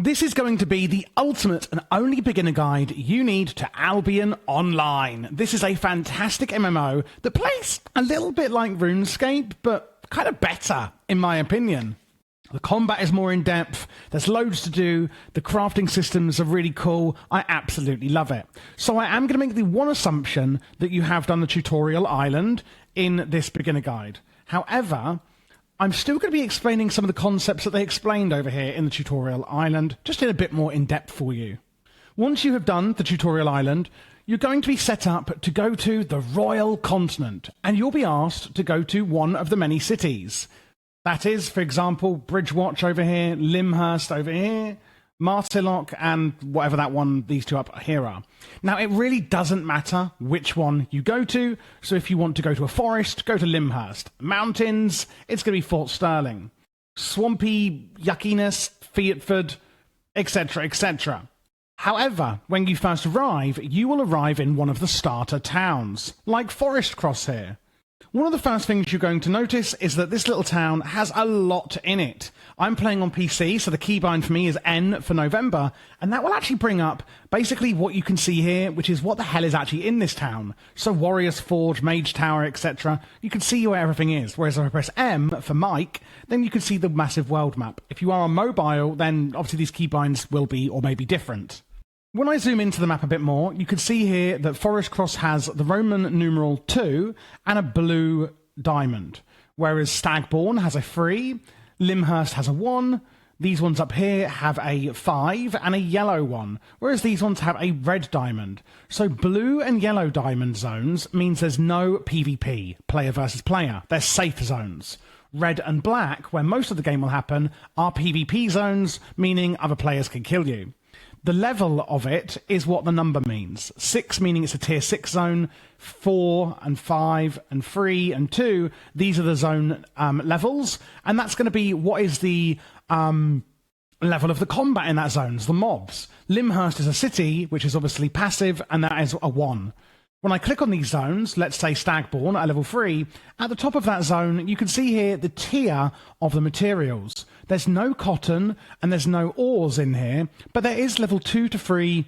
This is going to be the ultimate and only beginner guide you need to Albion Online. This is a fantastic MMO that plays a little bit like RuneScape, but kind of better, in my opinion. The combat is more in-depth, there's loads to do, the crafting systems are really cool, I absolutely love it. So I am going to make the one assumption that you have done the tutorial island in this beginner guide. However, I'm still going to be explaining some of the concepts that they explained over here in the tutorial island, just in a bit more in-depth for you. Once you have done the tutorial island, you're going to be set up to go to the Royal Continent, and you'll be asked to go to one of the many cities. That is, for example, Bridgewatch over here, Lyndhurst over here, Martillock, and whatever that one, these two up here are. Now, it really doesn't matter which one you go to. So if you want to go to a forest, go to Lyndhurst. Mountains, it's going to be Fort Sterling. Swampy yuckiness, Fiatford, etc., etc. However, when you first arrive, you will arrive in one of the starter towns, like Forest Cross here. One of the first things you're going to notice is that this little town has a lot in it. I'm playing on PC, so the keybind for me is N for November, and that will actually bring up basically what you can see here, which is what the hell is actually in this town. So Warrior's Forge, Mage Tower, etc. You can see where everything is, whereas if I press M for Mike, then you can see the massive world map. If you are on mobile, then obviously these keybinds will be or may be different. When I zoom into the map a bit more, you can see here that Forest Cross has the Roman numeral 2 and a blue diamond, whereas Stagbourne has a 3, Lyndhurst has a 1, these ones up here have a 5 and a yellow one, whereas these ones have a red diamond. So blue and yellow diamond zones means there's no PvP, player versus player. They're safe zones. Red and black, where most of the game will happen, are PvP zones, meaning other players can kill you. The level of it is what the number means. 6 meaning it's a tier 6 zone, 4 and 5 and 3 and 2, these are the zone levels, and that's going to be what is the level of the combat in that zone, the mobs. Lyndhurst is a city, which is obviously passive, and that is a 1. When I click on these zones, let's say Stagbourne at level 3, at the top of that zone, you can see here the tier of the materials. There's no cotton and there's no ores in here, but there is level 2 to 3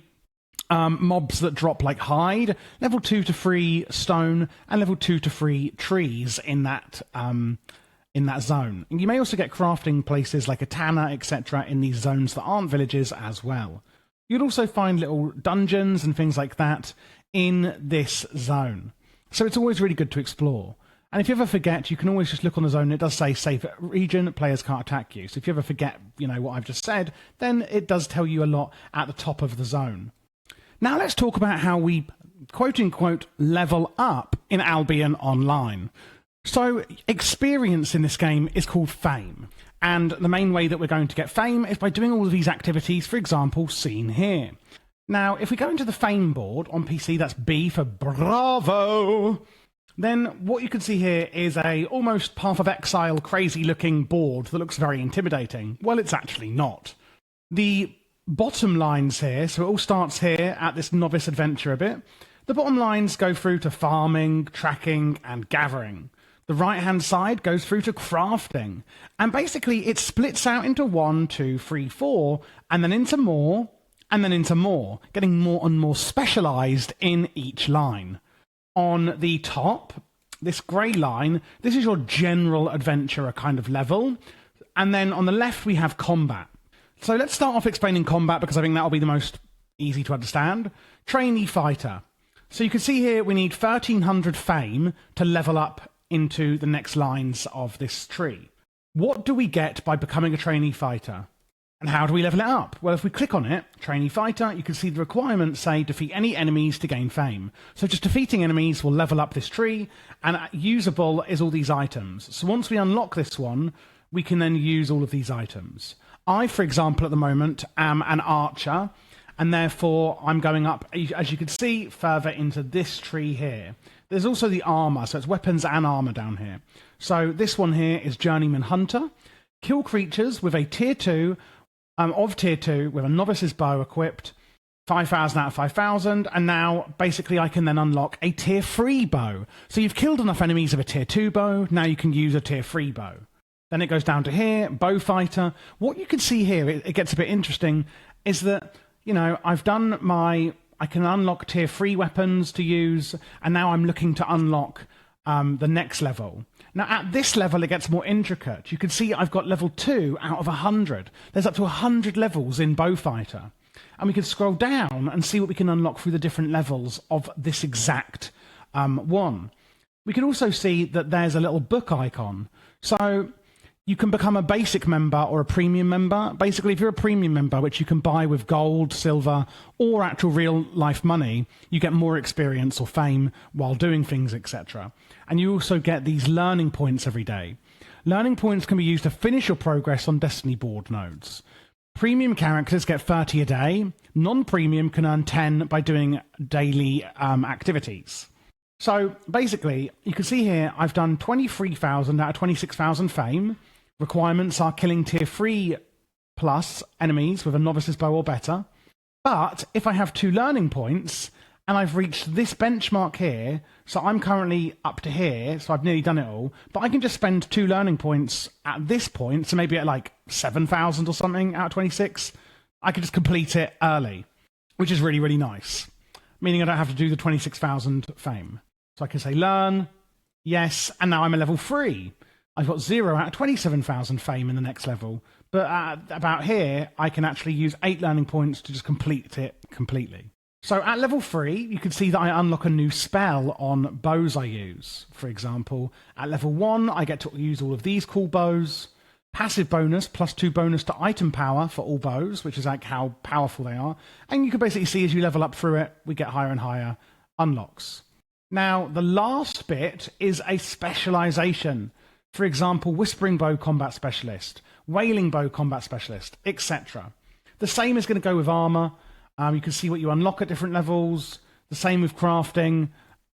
mobs that drop like hide, level 2 to 3 stone, and level 2 to 3 trees in that zone. And you may also get crafting places like a tanner, etc. in these zones that aren't villages as well. You'd also find little dungeons and things like that in this zone. So it's always really good to explore. And if you ever forget, you can always just look on the zone. It does say safe region, players can't attack you. So if you ever forget, what I've just said, then it does tell you a lot at the top of the zone. Now let's talk about how we, quote-unquote, level up in Albion Online. So experience in this game is called fame. And the main way that we're going to get fame is by doing all of these activities, for example, seen here. Now, if we go into the fame board on PC, that's B for Bravo, then what you can see here is a almost Path of Exile crazy looking board that looks very intimidating. Well, it's actually not. The bottom lines here, so it all starts here at this novice adventure bit. The bottom lines go through to farming, tracking, and gathering. The right-hand side goes through to crafting. And basically, it splits out into 1, 2, 3, 4, and then into more, and then into more, getting more and more specialized in each line. On the top, this grey line, this is your general adventurer kind of level. And then on the left, we have combat. So let's start off explaining combat because I think that'll be the most easy to understand. Trainee fighter. So you can see here we need 1300 fame to level up into the next lines of this tree. What do we get by becoming a trainee fighter? And how do we level it up? Well, if we click on it, trainee fighter, you can see the requirements say defeat any enemies to gain fame. So just defeating enemies will level up this tree, and usable is all these items. So once we unlock this one, we can then use all of these items. I, for example, at the moment, am an archer, and therefore I'm going up, as you can see, further into this tree here. There's also the armor, so it's weapons and armor down here. So this one here is Journeyman Hunter. Kill creatures with a tier 2, of tier 2 with a novice's bow equipped, 5,000 out of 5,000, and now basically I can then unlock a tier 3 bow. So you've killed enough enemies of a tier 2 bow, now you can use a tier 3 bow. Then it goes down to here, bow fighter. What you can see here, it gets a bit interesting, is that, you know, I can unlock tier 3 weapons to use, and now I'm looking to unlock the next level. Now, at this level, it gets more intricate. You can see I've got level 2 out of 100. There's up to 100 levels in Bowfighter. And we can scroll down and see what we can unlock through the different levels of this exact one. We can also see that there's a little book icon. So you can become a basic member or a premium member. Basically, if you're a premium member, which you can buy with gold, silver, or actual real-life money, you get more experience or fame while doing things, etc. And you also get these learning points every day. Learning points can be used to finish your progress on Destiny board nodes. Premium characters get 30 a day. Non-premium can earn 10 by doing daily activities. So basically, you can see here, I've done 23,000 out of 26,000 fame. Requirements are killing tier 3 plus enemies with a novice's bow or better. But if I have 2 learning points, and I've reached this benchmark here, so I'm currently up to here, so I've nearly done it all, but I can just spend 2 learning points at this point, so maybe at like 7,000 or something out of 26, I can just complete it early, which is really, really nice, meaning I don't have to do the 26,000 fame. So I can say learn, yes, and now I'm a level 3. I've got 0 out of 27,000 fame in the next level, but about here, I can actually use 8 learning points to just complete it completely. So at level 3, you can see that I unlock a new spell on bows I use. For example, at level 1, I get to use all of these cool bows. Passive bonus, +2 bonus to item power for all bows, which is like how powerful they are. And you can basically see as you level up through it, we get higher and higher unlocks. Now, the last bit is a specialization. For example, Whispering Bow Combat Specialist, Wailing Bow Combat Specialist, etc. The same is going to go with armor. You can see what you unlock at different levels. The same with crafting,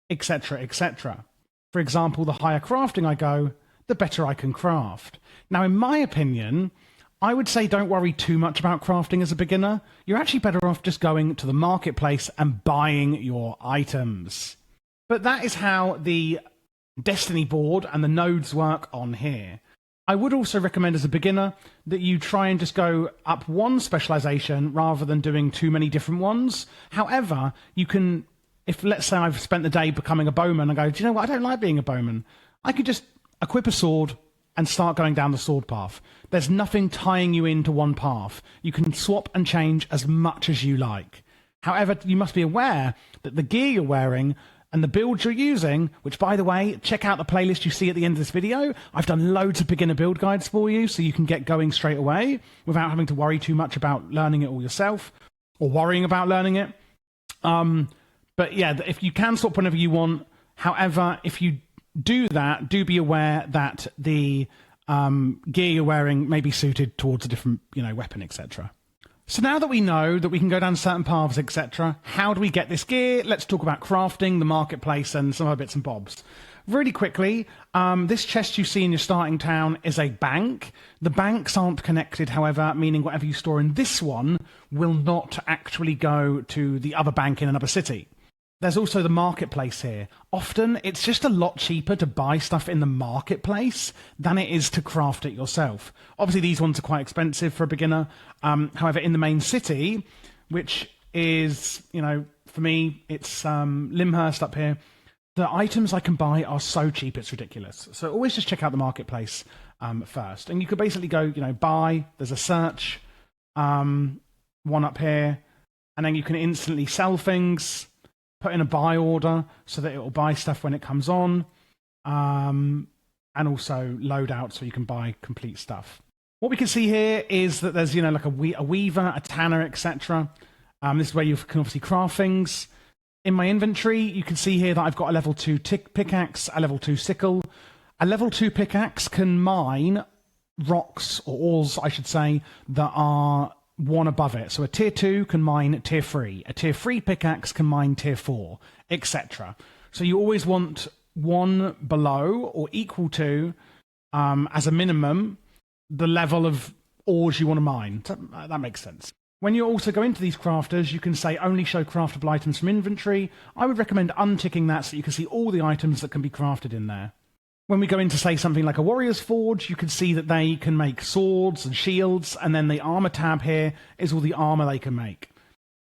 etc., etc. For example, the higher crafting I go, the better I can craft. Now, in my opinion, I would say don't worry too much about crafting as a beginner. You're actually better off just going to the marketplace and buying your items. But that is how the Destiny board and the nodes work on here. I would also recommend as a beginner that you try and just go up one specialization rather than doing too many different ones. However, you can, if let's say I've spent the day becoming a bowman and go, do you know what, I don't like being a bowman. I could just equip a sword and start going down the sword path. There's nothing tying you into one path. You can swap and change as much as you like. However, you must be aware that the gear you're wearing and the builds you're using, which, by the way, check out the playlist you see at the end of this video. I've done loads of beginner build guides for you, so you can get going straight away without having to worry too much about learning it all yourself or worrying about learning it. But yeah, if you can swap whenever you want. However, if you do that, do be aware that the gear you're wearing may be suited towards a different, weapon, etc. So now that we know that we can go down certain paths, etc., how do we get this gear? Let's talk about crafting, the marketplace, and some other bits and bobs. Really quickly, this chest you see in your starting town is a bank. The banks aren't connected, however, meaning whatever you store in this one will not actually go to the other bank in another city. There's also the marketplace here. Often, it's just a lot cheaper to buy stuff in the marketplace than it is to craft it yourself. Obviously, these ones are quite expensive for a beginner. However, in the main city, which is, for me, it's Limhurst up here, the items I can buy are so cheap, it's ridiculous. So always just check out the marketplace first. And you could basically go, buy, there's a search, one up here, and then you can instantly sell things, put in a buy order so that it will buy stuff when it comes on, and also load out so you can buy complete stuff. What we can see here is that there's, like a weaver, a tanner, etc. This is where you can obviously craft things. In my inventory, you can see here that I've got a level 2 pickaxe, a level 2 sickle. A level 2 pickaxe can mine rocks, or ores, I should say, that are one above it. So a tier 2 can mine tier 3. A tier 3 pickaxe can mine tier 4, etc. So you always want one below or equal to, as a minimum, the level of ores you want to mine. That makes sense. When you also go into these crafters, you can say only show craftable items from inventory. I would recommend unticking that so you can see all the items that can be crafted in there. When we go into, say, something like a Warrior's Forge, you can see that they can make swords and shields, and then the armor tab here is all the armor they can make.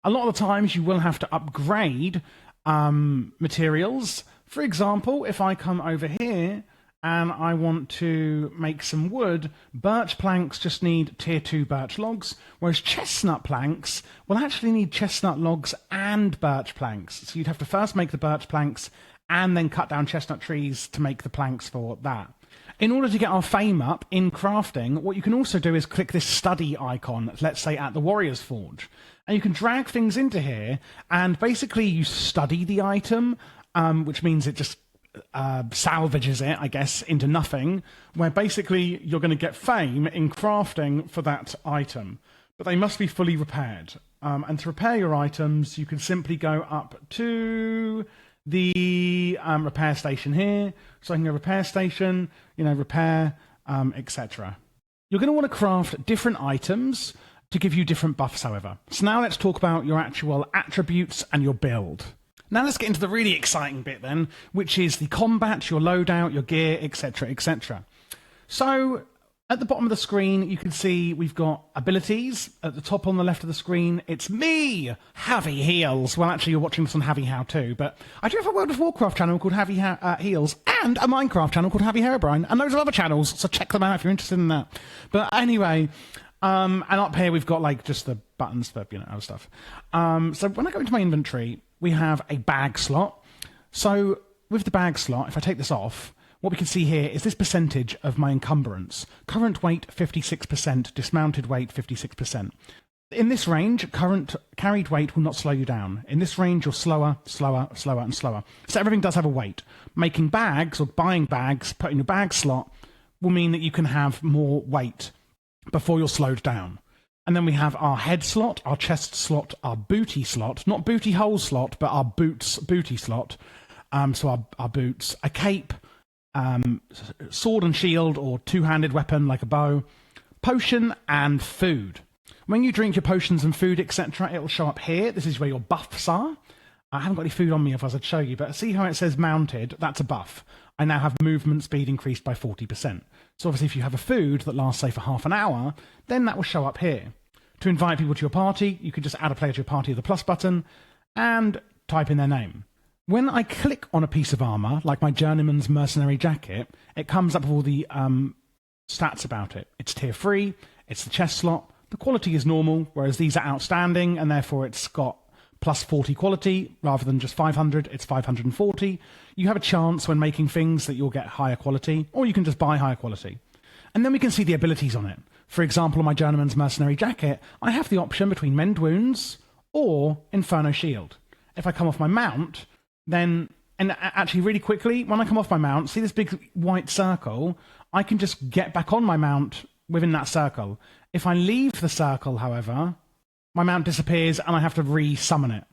A lot of the times you will have to upgrade materials. For example, if I come over here and I want to make some wood, birch planks just need tier 2 birch logs, whereas chestnut planks will actually need chestnut logs and birch planks. So you'd have to first make the birch planks and then cut down chestnut trees to make the planks for that. In order to get our fame up in crafting, what you can also do is click this study icon, let's say at the Warrior's Forge, and you can drag things into here, and basically you study the item, which means it just salvages it, I guess, into nothing, where basically you're going to get fame in crafting for that item. But they must be fully repaired. And to repair your items, you can simply go up to the repair station here. So I can go repair station, repair, etc. You're going to want to craft different items to give you different buffs, however. So now let's talk about your actual attributes and your build. Now let's get into the really exciting bit then, which is the combat, your loadout, your gear, etc, etc. So at the bottom of the screen, you can see we've got abilities. At the top on the left of the screen, it's me, Heavy Heals. Well, actually, you're watching this on Heavy How too, but I do have a World of Warcraft channel called Heavy Heals and a Minecraft channel called Heavy Herobrine, and loads of other channels, so check them out if you're interested in that. But anyway, and up here we've got like just the buttons for other stuff. So when I go into my inventory, we have a bag slot. So with the bag slot, if I take this off, what we can see here is this percentage of my encumbrance. Current weight 56%, dismounted weight 56%. In this range, current carried weight will not slow you down. In this range, you're slower, slower, slower, and slower. So everything does have a weight. Making bags or buying bags, put in your bag slot, will mean that you can have more weight before you're slowed down. And then we have our head slot, our chest slot, our booty slot, not booty hole slot, but our booty slot. So our boots, a cape, sword and shield or two-handed weapon like a bow, potion and food. When you drink your potions and food, etc., it will show up here. This is where your buffs are. I haven't got any food on me, otherwise I'd show you, but see how it says mounted? That's a buff. I now have movement speed increased by 40%. So obviously if you have a food that lasts, say, for half an hour, then that will show up here. To invite people to your party, you can just add a player to your party with the plus button and type in their name. When I click on a piece of armor, like my Journeyman's Mercenary Jacket, it comes up with all the stats about it. It's tier 3, it's the chest slot, the quality is normal, whereas these are outstanding, and therefore it's got plus 40 quality, rather than just 500, it's 540. You have a chance when making things that you'll get higher quality, or you can just buy higher quality. And then we can see the abilities on it. For example, on my Journeyman's Mercenary Jacket, I have the option between Mend Wounds or Inferno Shield. If I come off my mount, then, and actually really quickly, when I come off my mount, see this big white circle, I can just get back on my mount within that circle. If I leave the circle, however, my mount disappears and I have to re-summon it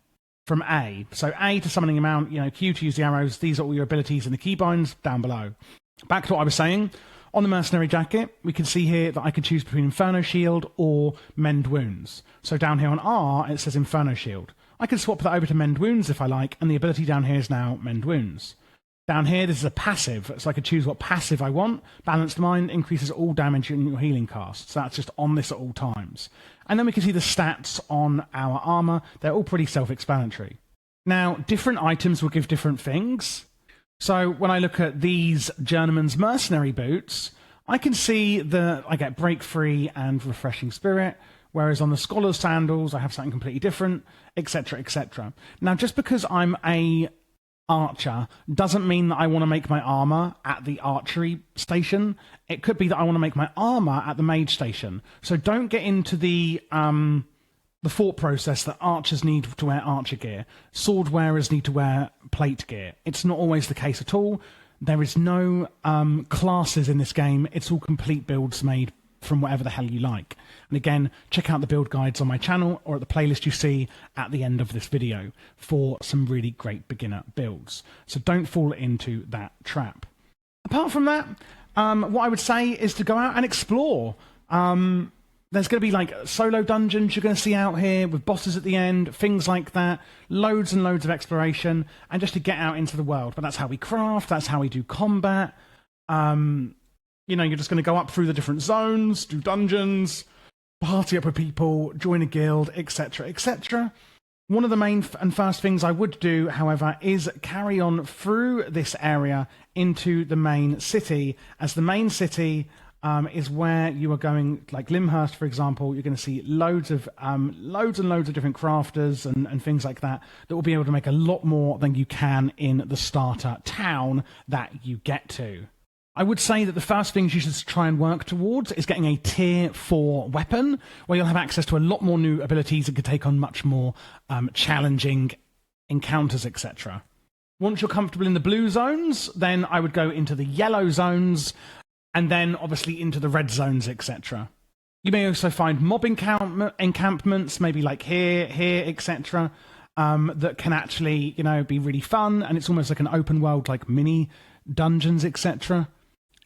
from A. So A to summoning a mount, Q to use the arrows, these are all your abilities in the keybinds down below. Back to what I was saying. On the Mercenary Jacket, we can see here that I can choose between Inferno Shield or Mend Wounds. So down here on R, it says Inferno Shield. I can swap that over to Mend Wounds if I like, and the ability down here is now Mend Wounds. Down here, this is a passive, so I can choose what passive I want. Balanced Mind increases all damage in your healing cast, so that's just on this at all times. And then we can see the stats on our armor. They're all pretty self-explanatory. Now, different items will give different things. So when I look at these Journeyman's Mercenary boots, I can see that I get Break Free and Refreshing Spirit, whereas on the Scholar's Sandals, I have something completely different, etc., etc. Now, just because I'm a archer doesn't mean that I want to make my armor at the archery station. It could be that I want to make my armor at the mage station. So don't get into the thought process that archers need to wear archer gear. Sword wearers need to wear plate gear. It's not always the case at all. There is no classes in this game. It's all complete builds made from whatever the hell you like. And again, check out the build guides on my channel or at the playlist you see at the end of this video for some really great beginner builds. So don't fall into that trap. Apart from that, what I would say is to go out and explore. There's going to be like solo dungeons you're going to see out here with bosses at the end, things like that, loads and loads of exploration, and just to get out into the world. But that's how we craft, that's how we do combat. You're just going to go up through the different zones, do dungeons, party up with people, join a guild, etc., etc. One of the main and first things I would do, however, is carry on through this area into the main city, as the main city is where you are going, like Limhurst, for example. You're going to see loads and loads of different crafters and things like that will be able to make a lot more than you can in the starter town that you get to. I would say that the first things you should try and work towards is getting a tier 4 weapon, where you'll have access to a lot more new abilities and can take on much more challenging encounters, etc. Once you're comfortable in the blue zones, then I would go into the yellow zones, and then obviously into the red zones, etc. You may also find mob encampments, maybe like here, etc., that can actually, be really fun, and it's almost like an open world, like mini dungeons, etc.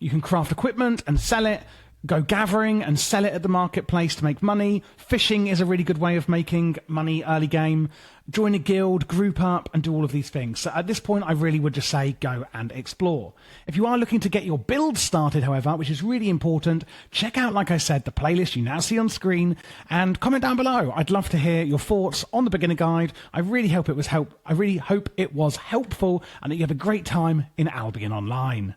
You can craft equipment and sell it, go gathering and sell it at the marketplace to make money. Fishing is a really good way of making money early game. Join a guild, group up, and do all of these things. So at this point, I really would just say go and explore. If you are looking to get your build started, however, which is really important, check out, like I said, the playlist you now see on screen, and comment down below. I'd love to hear your thoughts on the beginner guide. I really hope it was helpful, and that you have a great time in Albion Online.